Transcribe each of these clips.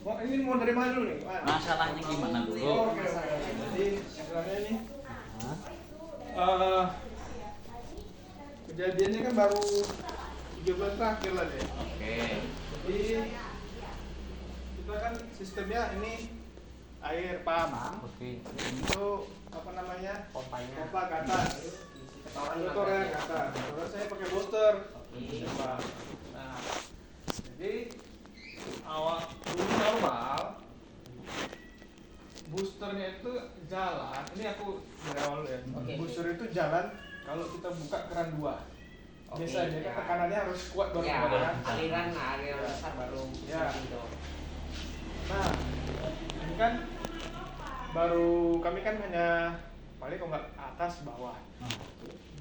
Oh, ini mau dari mana dulu nih? Masalahnya gimana dulu? Oke. Jadi sebenarnya ini eh, kejadiannya kan baru 3 bulan terakhir lah deh. Oke. Jadi kita kan sistemnya ini air pump. Oke. Itu apa namanya? Pompa ke atas. Oke. Motornya ke atas. Terus saya pakai booster. Nah, jadi awal dulu normal boosternya itu jalan. Ini aku dari awal ya. Booster itu jalan kalau kita buka keran 2. Biasanya kan tekanannya harus kuat baru Ya, keluar kan. aliran besar baru Ya. gitu. Nah, ini kan baru kami kan hanya paling kalau nggak atas bawah.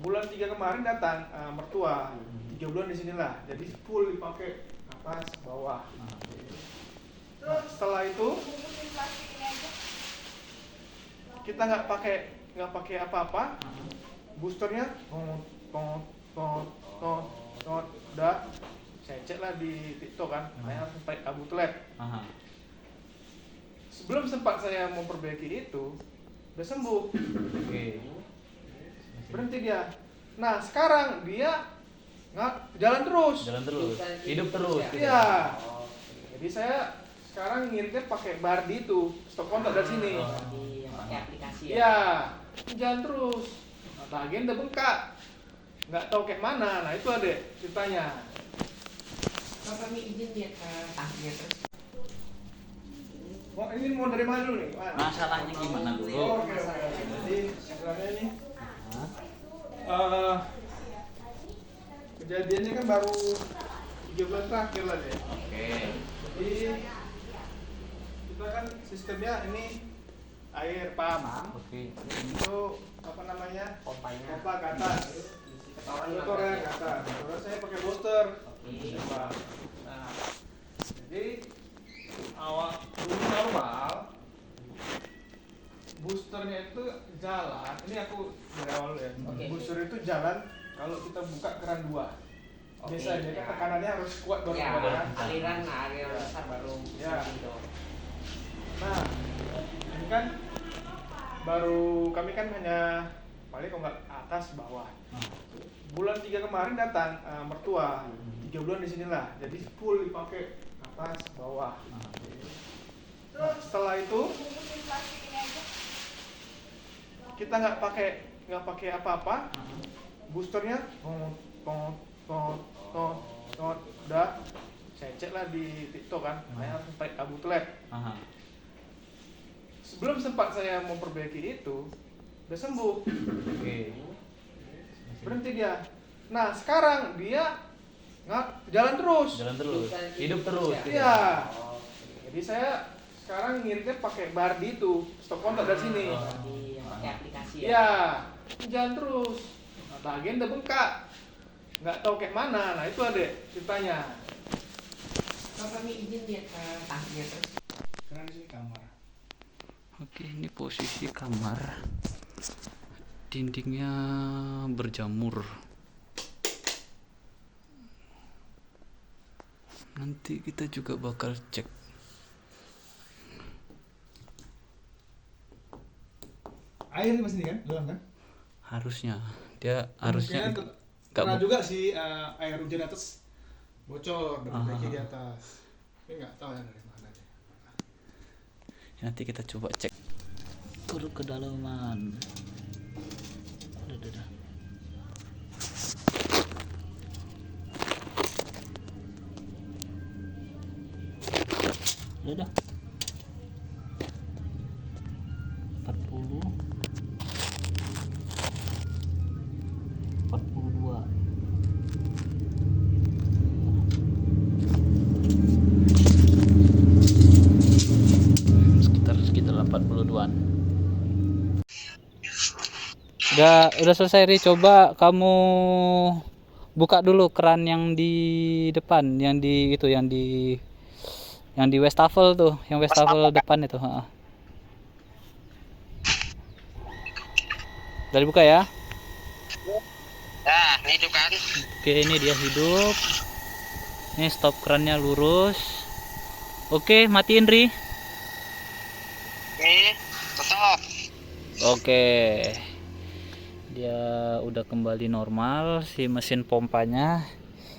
Bulan 3 kemarin datang mertua 3 bulan di sinilah, jadi full dipakai atas bawah. Nah, setelah itu kita nggak pakai apa-apa, boosternya udah saya cek lah di TikTok kan, saya harus pakai abu telet. Sebelum sempat saya memperbaiki itu, udah sembuh. Oke. Berhenti dia. Nah sekarang dia nggak jalan terus. Hidup terus. Iya. Jadi saya sekarang ngirimnya pakai Bardi itu, stop kontak dari sini. Yang pakai aplikasi ya. Iya, jalan terus. Nah, bagian udah bengkak. Nggak tahu kayak mana. Nah itu ada ceritanya. Kalau kami izin dia ke tangkinya terus. Oh, ini mau dari mana dulu nih? Masalahnya gimana dulu? Oke. Jadi sebenarnya ini kejadiannya kan baru 3 bulan terakhir lah deh. Oke. Jadi kita kan sistemnya ini air pump. Oke. Itu apa namanya? Pompa ke atas. Motornya ke atas. Terus saya pakai booster. Nah, jadi awal dulu normal boosternya itu jalan. Ini aku dari awal ya. Booster itu jalan kalau kita buka keran 2. Biasanya kan tekanannya harus kuat baru Ya, keluar kan. aliran besar baru Ya. gitu. Nah, ini kan baru kami kan hanya paling kalau nggak atas bawah. Bulan 3 kemarin datang mertua 3 bulan di sinilah, jadi full dipakai atas bawah. Nah, setelah itu kita nggak pakai apa-apa, boosternya udah saya cek lah di TikTok kan, saya harus pakai abu telet. Sebelum sempat saya memperbaiki itu, udah sembuh. Oke. Berhenti dia. Nah sekarang dia nggak jalan terus. Hidup terus. Iya. Jadi saya sekarang ngirimnya pakai Bardi itu, stop kontak dari sini. Yang pakai aplikasi ya. Iya, jalan terus. Nah, bagian udah bengkak. Nggak tahu kayak mana. Nah itu ada ceritanya. Kalau kami izin dia ke tangkinya terus. Karena di sini kamar. Oke, ini posisi kamar. Dindingnya berjamur. Nanti kita juga bakal cek. Air masih kan, dalam kan? Harusnya harusnya Pernah juga sih air hujan atas bocor dan perbaiki di atas. Tapi nggak tahu ya dari mana dia. nanti kita coba cek turun ke dalaman. Udah. Udah. 40 42 sekitar 82an. Udah selesai Ri, coba kamu buka dulu keran yang di depan, yang di wastafel tuh, yang wastafel depan itu, Udah dibuka ya? Nah, ini hidup kan? Oke, ini dia hidup. Ini stop kerannya lurus. Oke, matiin Ri. Tetap. Oke. Dia udah kembali normal si mesin pompanya.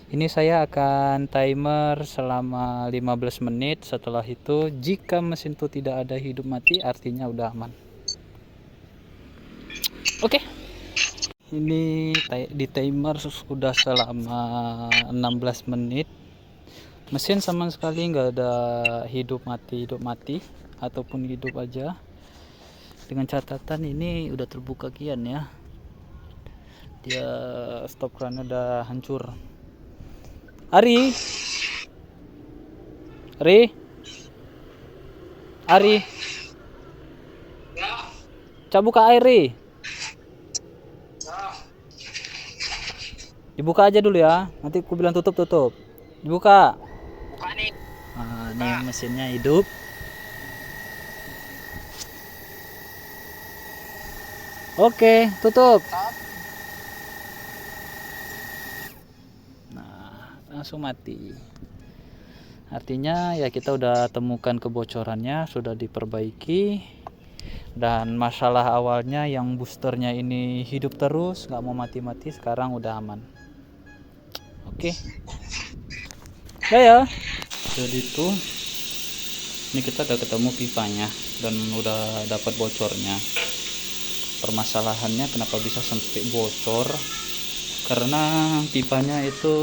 Ini saya akan timer selama 15 menit. Setelah itu jika mesin itu tidak ada hidup mati, artinya udah aman. Oke. Ini di timer sudah selama 16 menit. Mesin sama sekali nggak ada hidup mati ataupun hidup aja. Dengan catatan ini udah terbuka kian ya. Dia stop krannya udah hancur. Ari, coba buka air Ri. Dibuka aja dulu ya. Nanti aku bilang tutup. Dibuka. Buka nih. Nah, ini mesinnya hidup. Oke, tutup. Nah, langsung mati. Artinya ya kita udah temukan kebocorannya, sudah diperbaiki. Dan masalah awalnya yang boosternya ini hidup terus, nggak mau mati-mati, sekarang udah aman. Oke. Ya. Jadi tuh ini kita udah ketemu pipanya dan udah dapat bocornya. Permasalahannya kenapa bisa sampai bocor? Karena pipanya itu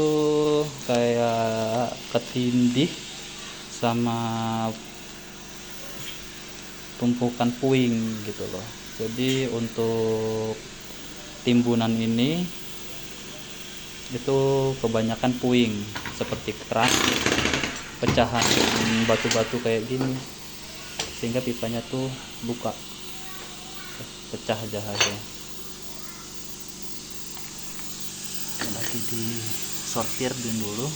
kayak ketindih sama tumpukan puing gitu loh. Jadi untuk timbunan ini itu kebanyakan puing seperti kerak, pecahan batu-batu kayak gini, sehingga pipanya tuh buka, pecah aja. Lagi disortir dulu.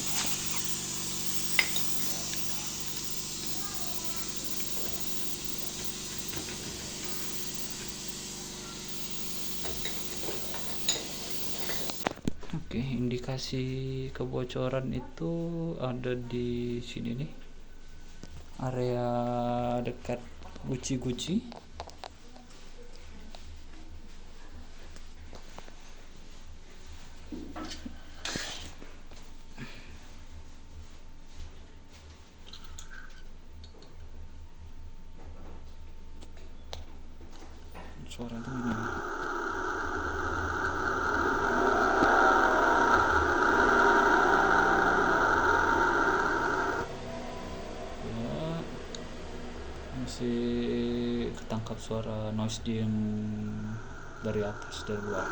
Oke, indikasi kebocoran itu ada di sini nih, area dekat guci-guci. Suara itu gimana? Masih ketangkap suara noise yang dari atas, dari luar.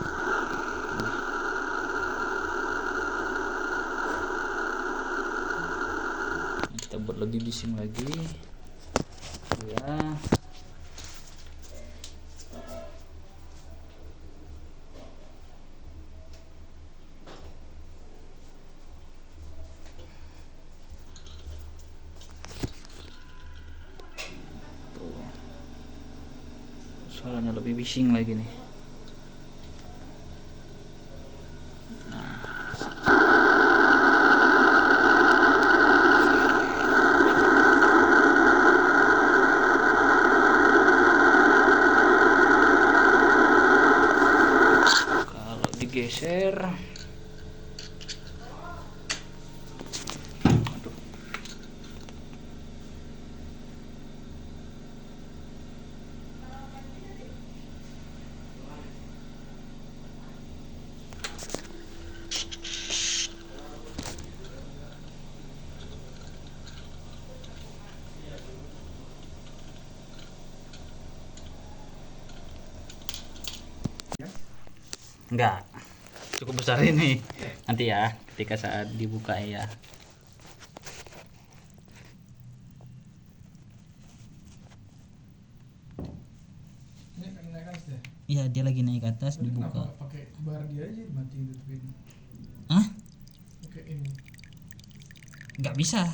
Kita buat lebih bising lagi ya. Suaranya lebih bising lagi nih. Kalau digeser, enggak cukup besar ini. Nanti ya ketika saat dibuka ya. Ini naik atas deh. Iya, dia lagi naik atas, Tapi dibuka. kenapa pakai bar dia aja matiin tutupin? Hah? Pakai ini. Nggak bisa.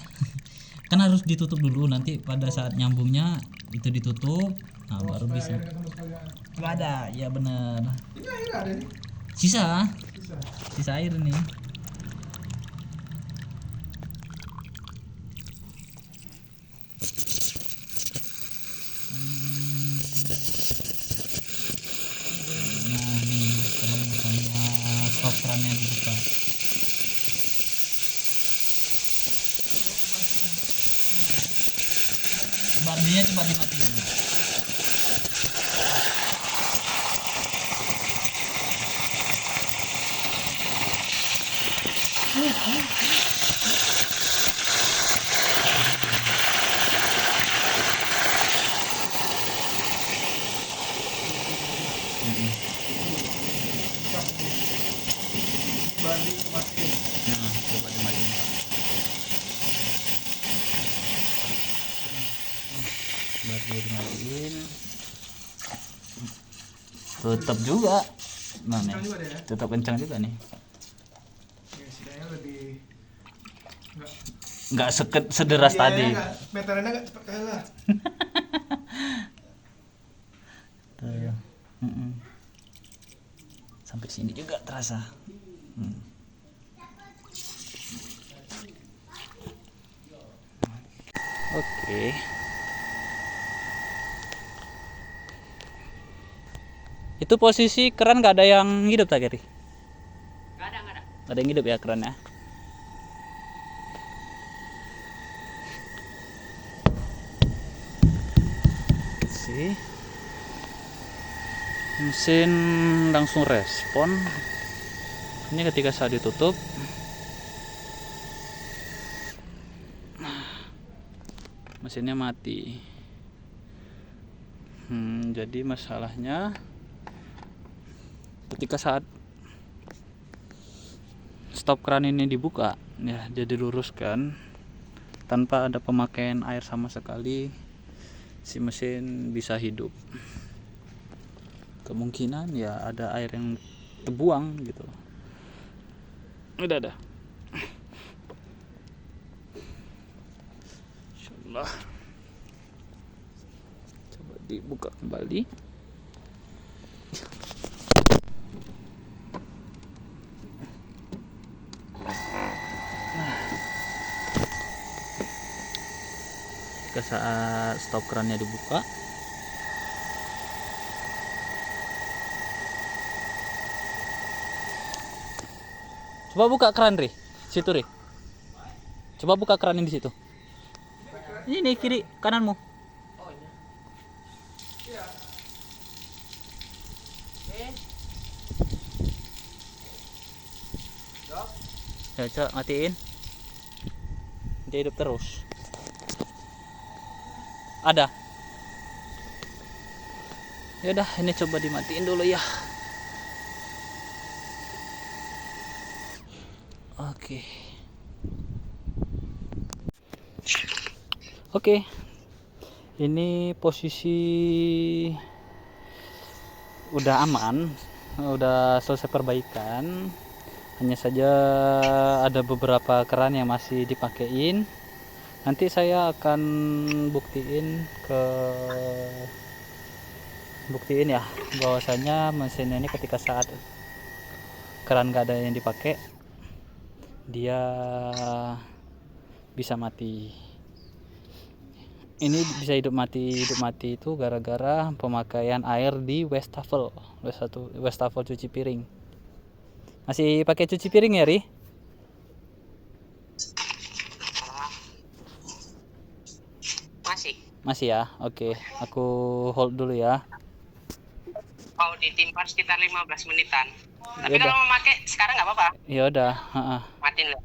Kan harus ditutup dulu, nanti pada saat nyambungnya itu ditutup. Nah, Oh, baru supaya bisa. airnya sama sekali Nggak ada, ya bener. Ini air ada nih. Sisa Bisa. air nih. Artinya coba dimatiin. Bandi matiin. Coba dimatiin. Baru dimatiin. Tetap juga. Nah, nih. Kencang juga deh ya. Tetap kencang juga nih. Ya, setidaknya lebih Nggak sederas tadi. Meterannya nggak cepet kalah. Tuh. Sampai sini juga terasa. Oke. Itu posisi keran nggak ada yang hidup tak, Gary? Nggak ada. Nggak ada yang hidup ya kerannya. Sih. Mesin langsung respon. Ini ketika saat ditutup, mesinnya mati. Jadi masalahnya ketika saat stop keran ini dibuka, ya jadi luruskan tanpa ada pemakaian air sama sekali, si mesin bisa hidup. Kemungkinan ya ada air yang terbuang gitu. Udah ada. Insyaallah. Coba dibuka kembali. Ke saat stop kerannya dibuka, coba buka keran, Ri. Situ, Ri. Coba buka keran yang di situ. Ini kiri kananmu. Oh ini. Iya. Ya, coba matiin. Dia hidup terus. Ada. Ya udah, ini coba dimatiin dulu ya. Oke. Oke. Ini posisi udah aman, udah selesai perbaikan. Hanya saja ada beberapa keran yang masih dipakein. Nanti saya akan buktiin ya bahwasanya mesin ini ketika saat keran nggak ada yang dipakai, dia bisa mati. Ini bisa hidup mati itu gara-gara pemakaian air di wastafel cuci piring. Masih pakai cuci piring ya, Ri? Masih ya? Oke, aku hold dulu ya. Mau ditimpa sekitar 15 menitan. Tapi Yaudah. kalau mau pakai sekarang nggak apa-apa. Ya udah, Matiin lah.